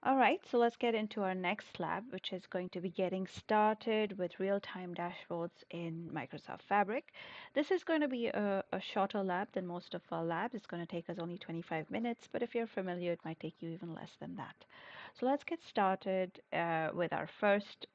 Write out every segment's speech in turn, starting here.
All right, so let's get into our next lab, which is going to be getting started with real-time dashboards in Microsoft Fabric. This is going to be a shorter lab than most of our labs. It's going to take us only 25 minutes, but if you're familiar, it might take you even less than that. So let's get started with our first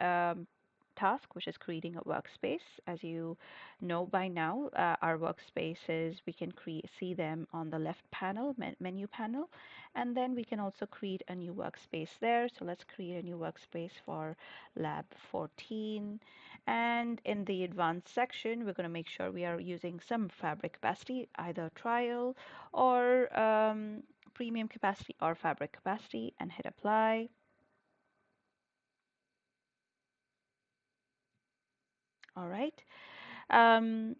task, which is creating a workspace. As you know by now, our workspaces, we can see them on the left panel, menu panel, and then we can also create a new workspace there. So let's create a new workspace for lab 14. And in the advanced section, we're going to make sure we are using some fabric capacity, either trial or premium capacity or fabric capacity, and hit apply. All right. Um,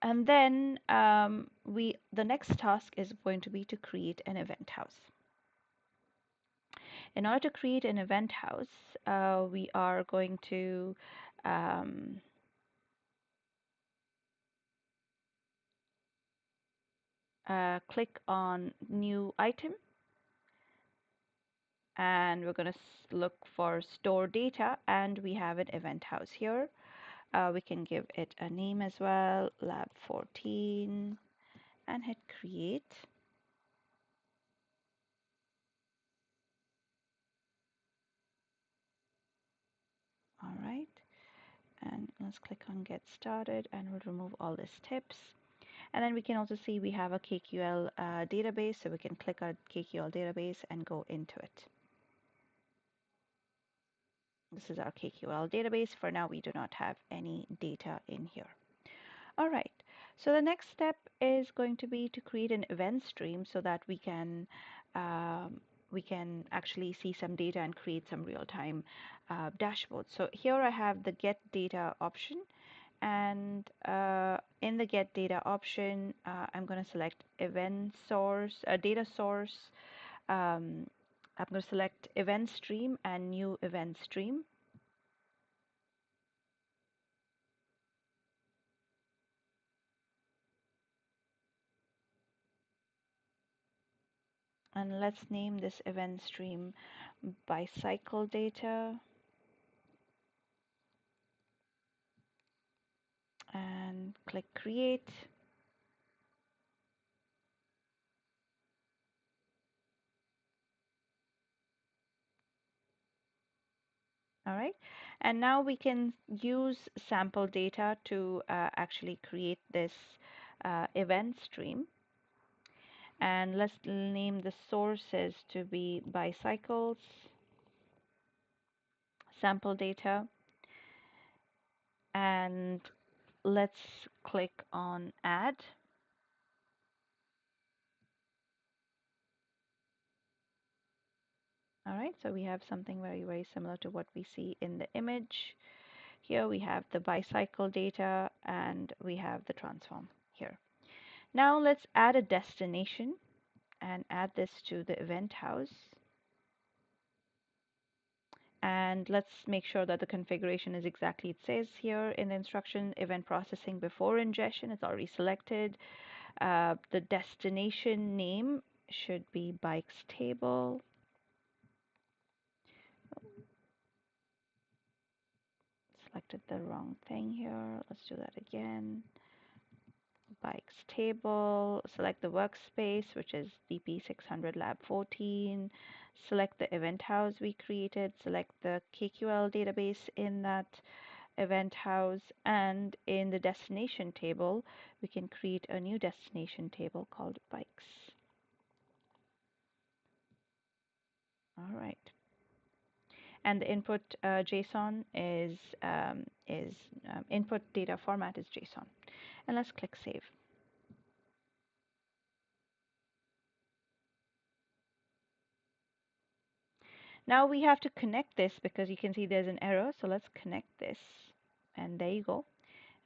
and then the next task is going to be to create an event house. In order to create an event house, we are going to um, click on new item, and we're going to look for store data, and we have an event house here. We can give it a name as well, lab 14, and hit create. All right, and let's click on get started, and we'll remove all these tips. And then we can also see we have a KQL database, so we can click our KQL database and go into it. This is our KQL database. For now, we do not have any data in here. All right, so the next step is going to be to create an event stream so that um, we can actually see some data and create some real-time dashboards. So here I have the get data option, and in the get data option, I'm going to select event source, data source. Um, I'm going to select event stream and new event stream. And let's name this event stream bicycle data, and click create. All right, and now we can use sample data to actually create this event stream. And let's name the sources to be bicycles, sample data, and let's click on add. All right, so we have something very, very similar to what we see in the image. Here we have the bicycle data and we have the transform here. Now let's add a destination and add this to the event house. And let's make sure that the configuration is exactly it says here in the instruction. Event processing before ingestion is already selected. The destination name should be bikes table. Selected the wrong thing here. Let's do that again. Bikes table. Select the workspace, which is DP-600 lab 14. Select the event house we created. Select the KQL database in that event house, and in the destination table we can create a new destination table called bikes. All right, and the input JSON is input data format is JSON, and let's click save. Now we have to connect this because you can see there's an error, so let's connect this, and there you go,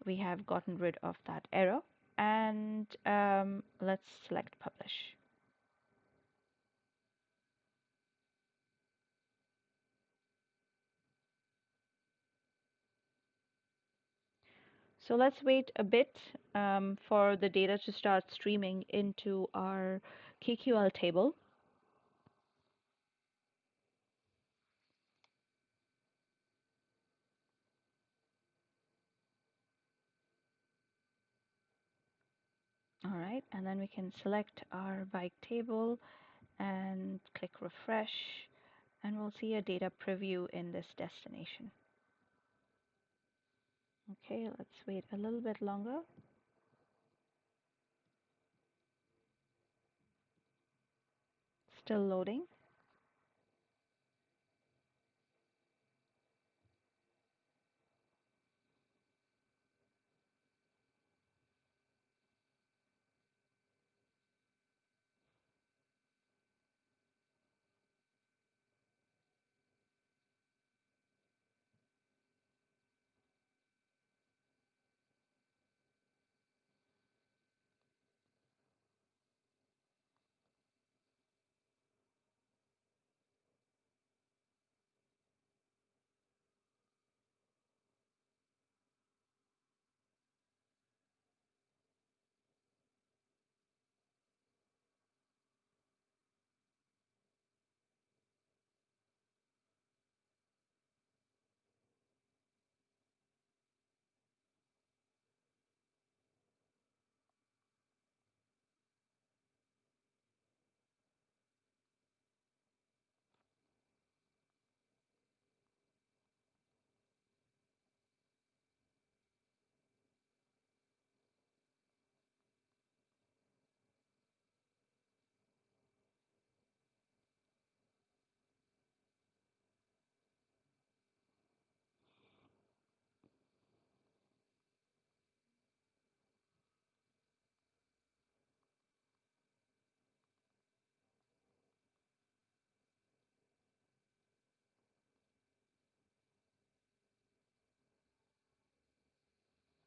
we have gotten rid of that error. And let's select publish. So let's wait a bit for the data to start streaming into our KQL table. All right, and then we can select our bike table and click refresh, and we'll see a data preview in this destination. Okay, let's wait a little bit longer. Still loading.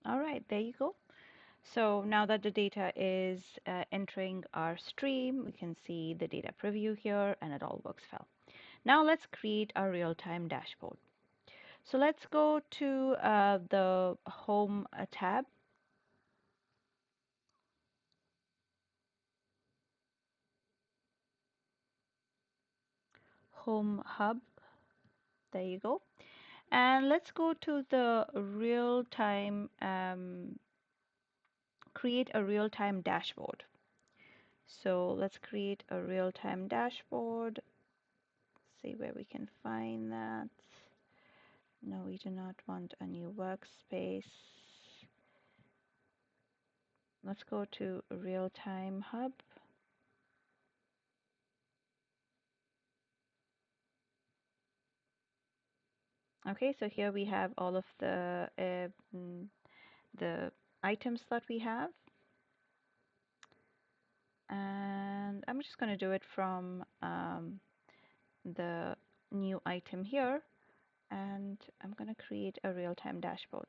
All right, there you go. So now that the data is entering our stream, we can see the data preview here and it all works well. Now let's create a real-time dashboard. So let's go to the Home tab. Home Hub, there you go. And let's go to the real-time, create a real-time dashboard. So let's create a real-time dashboard. See where we can find that. No, we do not want a new workspace. Let's go to real-time hub. Okay, so here we have all of the items that we have. And I'm just going to do it from the new item here. And I'm going to create a real-time dashboard.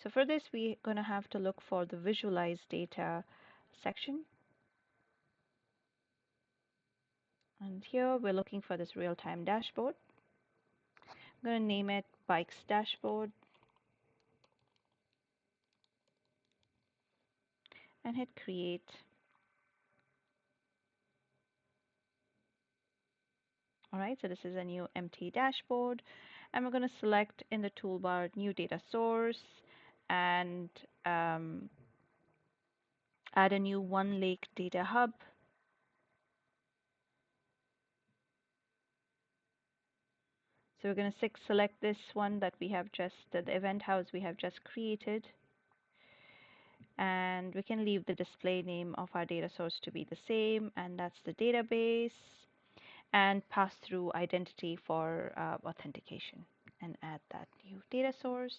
So for this, we're going to have to look for the visualize data section. And here we're looking for this real-time dashboard. I'm going to name it bikes dashboard and hit create. All right, so this is a new empty dashboard. And we're going to select in the toolbar new data source and add a new One Lake data hub. So we're going to select this one that we have just, the event house we have just created. And we can leave the display name of our data source to be the same, and that's the database, and pass through identity for authentication, and add that new data source.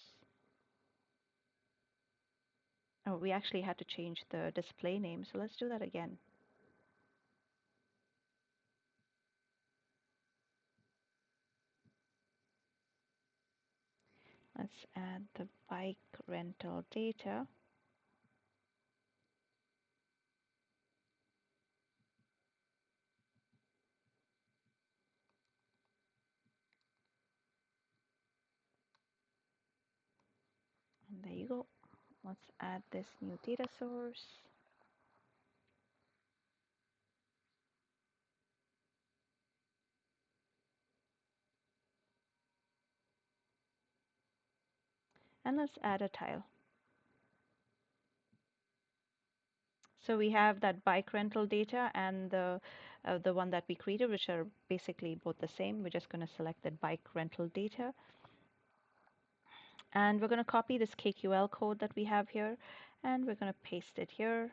Oh, we actually had to change the display name, so let's do that again. Let's add the bike rental data. And there you go. Let's add this new data source. And let's add a tile. So we have that bike rental data and the one that we created, which are basically both the same. We're just going to select that bike rental data. And we're going to copy this KQL code that we have here, and we're going to paste it here.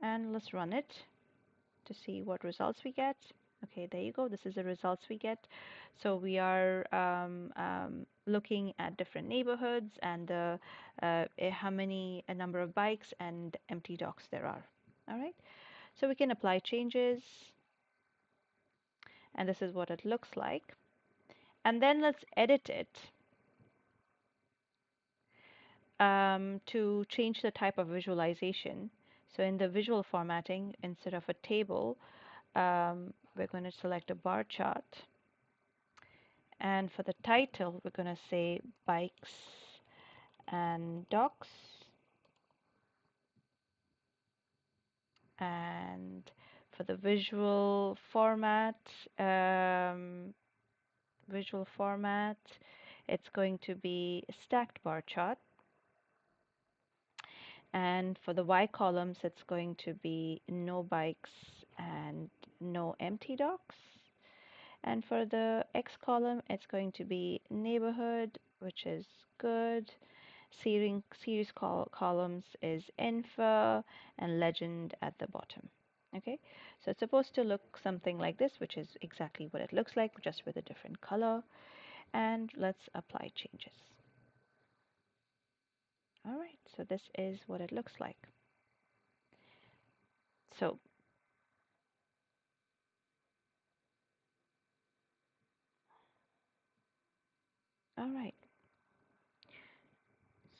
And let's run it to see what results we get. Okay, there you go. This is the results we get. So we are looking at different neighborhoods and how many a number of bikes and empty docks there are. All right. So we can apply changes, and this is what it looks like. And then let's edit it to change the type of visualization. So in the visual formatting, instead of a table, we're going to select a bar chart. And for the title, we're going to say bikes and docks. And for the um, visual format, it's going to be a stacked bar chart. And for the Y columns, it's going to be no bikes and no empty docks. And for the X column, it's going to be neighborhood, which is good. Series columns is info and legend at the bottom. Okay, so it's supposed to look something like this, which is exactly what it looks like, just with a different color. And let's apply changes. All right, so this is what it looks like. So all right,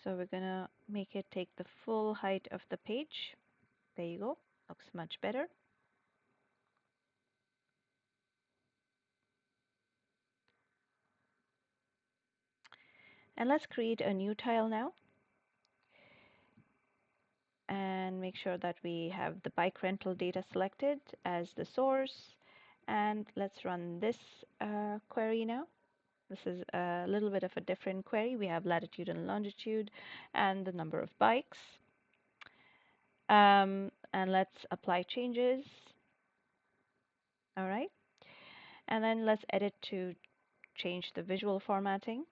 so we're gonna make it take the full height of the page. There you go, looks much better. And let's create a new tile now and make sure that we have the bike rental data selected as the source. And let's run this query now. This is a little bit of a different query. We have latitude and longitude and the number of bikes. And let's apply changes. All right. And then let's edit to change the visual formatting.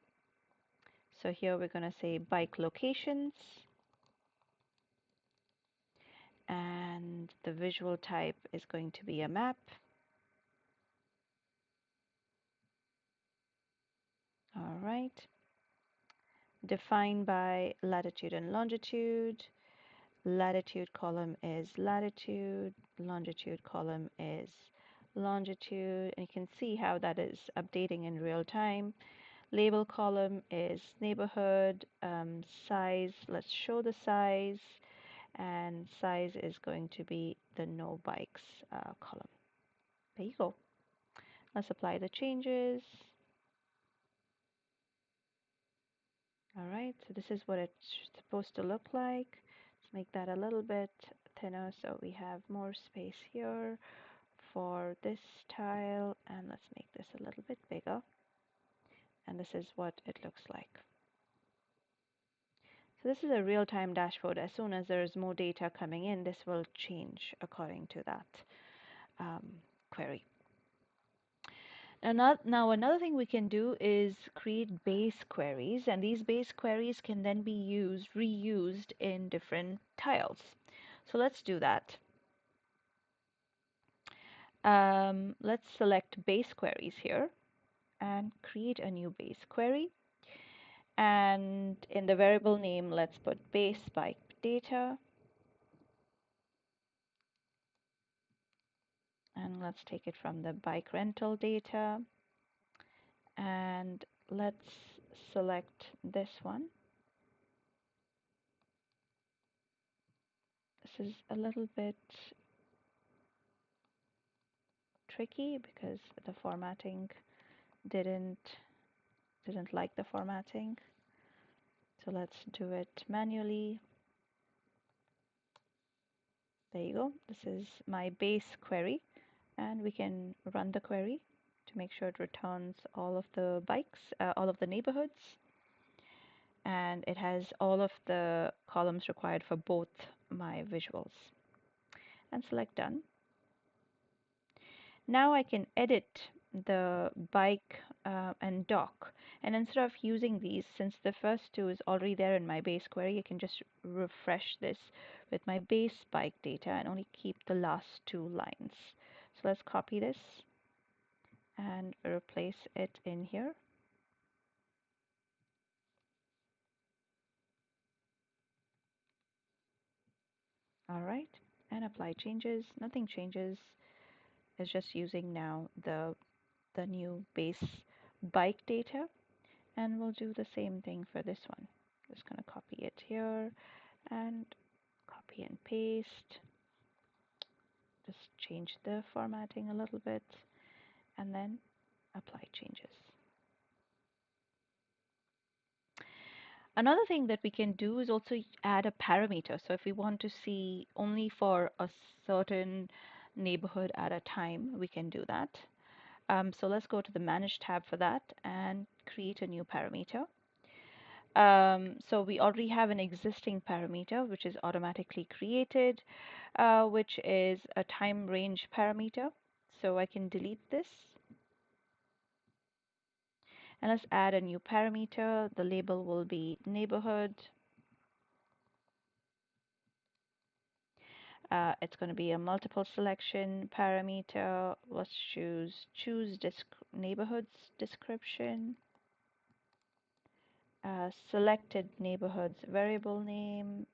So here we're going to say bike locations. And the visual type is going to be a map. All right. Defined by latitude and longitude. Latitude column is latitude, longitude column is longitude, and you can see how that is updating in real time. Label column is neighborhood, size, let's show the size, and size is going to be the no bikes column. There you go. Let's apply the changes. All right, so this is what it's supposed to look like. Let's make that a little bit thinner so we have more space here for this tile, and let's make this a little bit bigger. And this is what it looks like. So this is a real-time dashboard. As soon as there is more data coming in, this will change according to that query. Now another thing we can do is create base queries, and these base queries can then be reused in different tiles. So let's do that. Let's select base queries here and create a new base query. And in the variable name, let's put base bike data. And let's take it from the bike rental data. And let's select this one. This is a little bit tricky because the formatting didn't like the formatting. So let's do it manually. There you go. This is my base query, and we can run the query to make sure it returns all of the bikes, all of the neighborhoods. and it has all of the columns required for both my visuals. And select done. Now I can edit the bike and dock. And instead of using these, since the first two is already there in my base query, I can just refresh this with my base bike data and only keep the last two lines. So let's copy this and replace it in here. All right, and apply changes. Nothing changes. It's just using now the new base bike data, and we'll do the same thing for this one. Just gonna copy it here and copy and paste. Just change the formatting a little bit and then apply changes. Another thing that we can do is also add a parameter. So if we want to see only for a certain neighborhood at a time, we can do that. So let's go to the Manage tab for that and create a new parameter. So we already have an existing parameter which is automatically created, which is a time range parameter. So I can delete this. And let's add a new parameter. The label will be neighborhood. It's going to be a multiple selection parameter. Let's choose neighborhoods description. Selected neighborhoods variable name.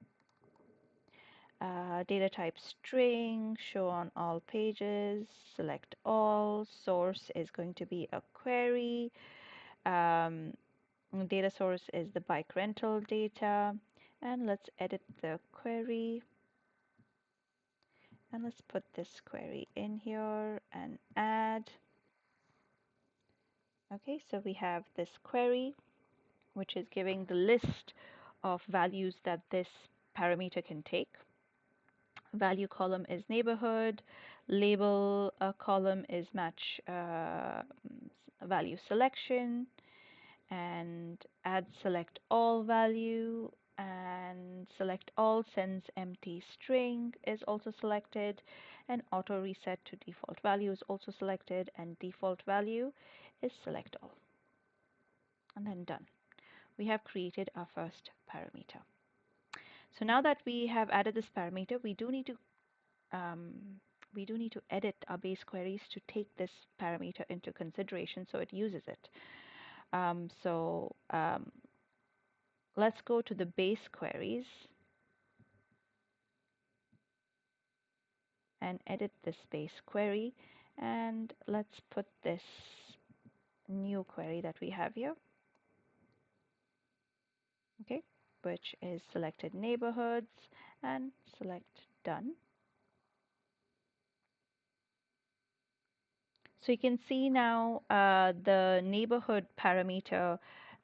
Data type string, show on all pages, select all. Source is going to be a query. Um, Data source is the bike rental data. And let's edit the query. And let's put this query in here and add. Okay, so we have this query, which is giving the list of values that this parameter can take. Value column is neighborhood. Label column is match value selection. And add select all value, and select all sends empty string is also selected, and auto reset to default value is also selected, and default value is select all. And then done. We have created our first parameter. So now that we have added this parameter, um, we do need to edit our base queries to take this parameter into consideration so it uses it. Let's go to the base queries and edit this base query, and let's put this new query that we have here, okay, which is selected neighborhoods, and select done. So you can see now the neighborhood parameter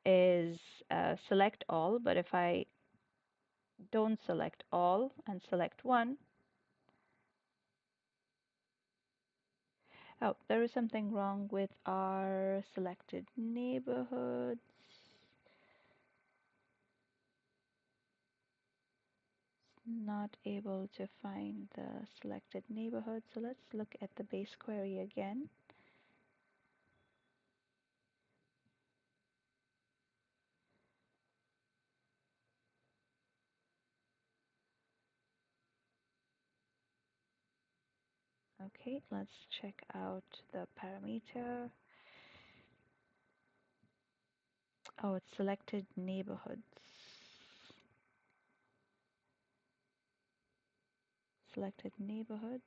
is select all, but if I don't select all and select one, oh, there is something wrong with our selected neighborhoods. Not able to find the selected neighborhood. So let's look at the base query again. Okay, let's check out the parameter. Oh, it's selected neighborhoods. Selected neighborhoods.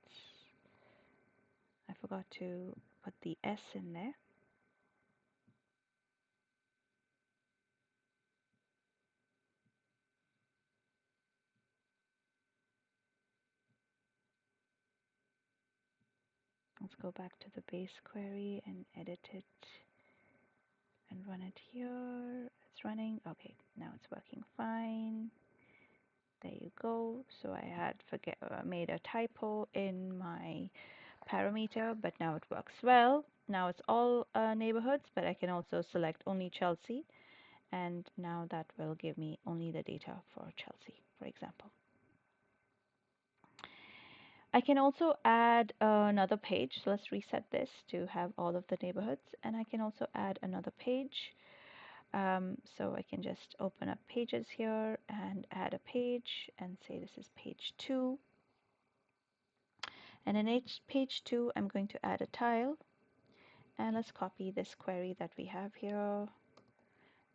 I forgot to put the S in there. Let's go back to the base query and edit it and run it here. It's running. Okay, now it's working fine. There you go. So I had made a typo in my parameter, but now it works well. Now it's all neighborhoods, but I can also select only Chelsea And now that will give me only the data for Chelsea, for example. I can also add another page. So let's reset this to have all of the neighborhoods. And I can also add another page. So I can just open up pages here and add a page and say this is page 2. And in page 2, I'm going to add a tile. And let's copy this query that we have here.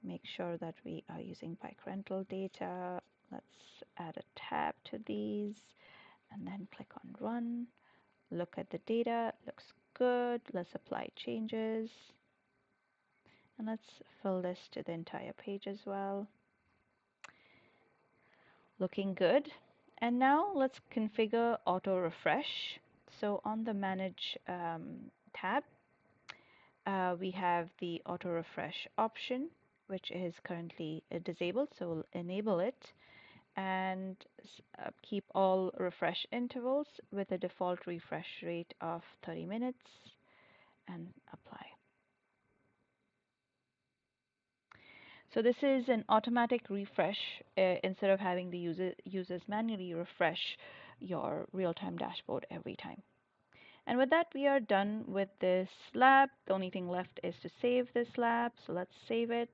Make sure that we are using bike rental data. Let's add a tab to these and then click on run. Look at the data, looks good. Let's apply changes. And let's fill this to the entire page as well. Looking good. And now let's configure auto refresh. So on the manage tab, we have the auto refresh option, which is currently disabled. So we'll enable it and keep all refresh intervals with a default refresh rate of 30 minutes and apply. So this is an automatic refresh instead of having the users manually refresh your real-time dashboard every time. And with that, we are done with this lab. The only thing left is to save this lab. So let's save it.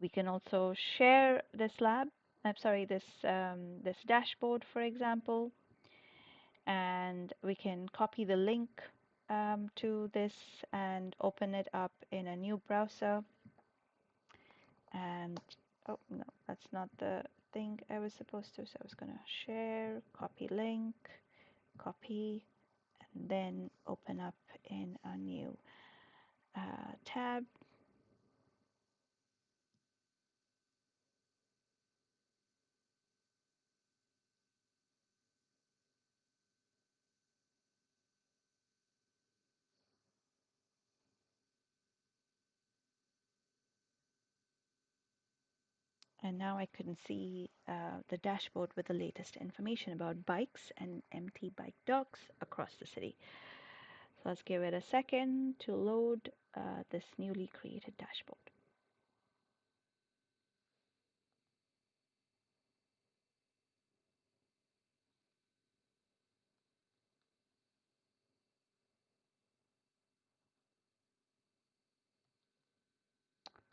We can also share this lab. I'm sorry, this dashboard, for example, and we can copy the link to this and open it up in a new browser. And oh no, that's not the thing I was supposed to. So I was gonna share, copy link, copy, and then open up in a new tab. And now I can see the dashboard with the latest information about bikes and empty bike docks across the city. So let's give it a second to load this newly created dashboard.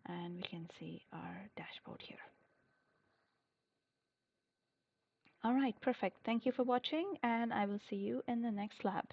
And we can see our dashboard here. All right, perfect. Thank you for watching, and I will see you in the next lab.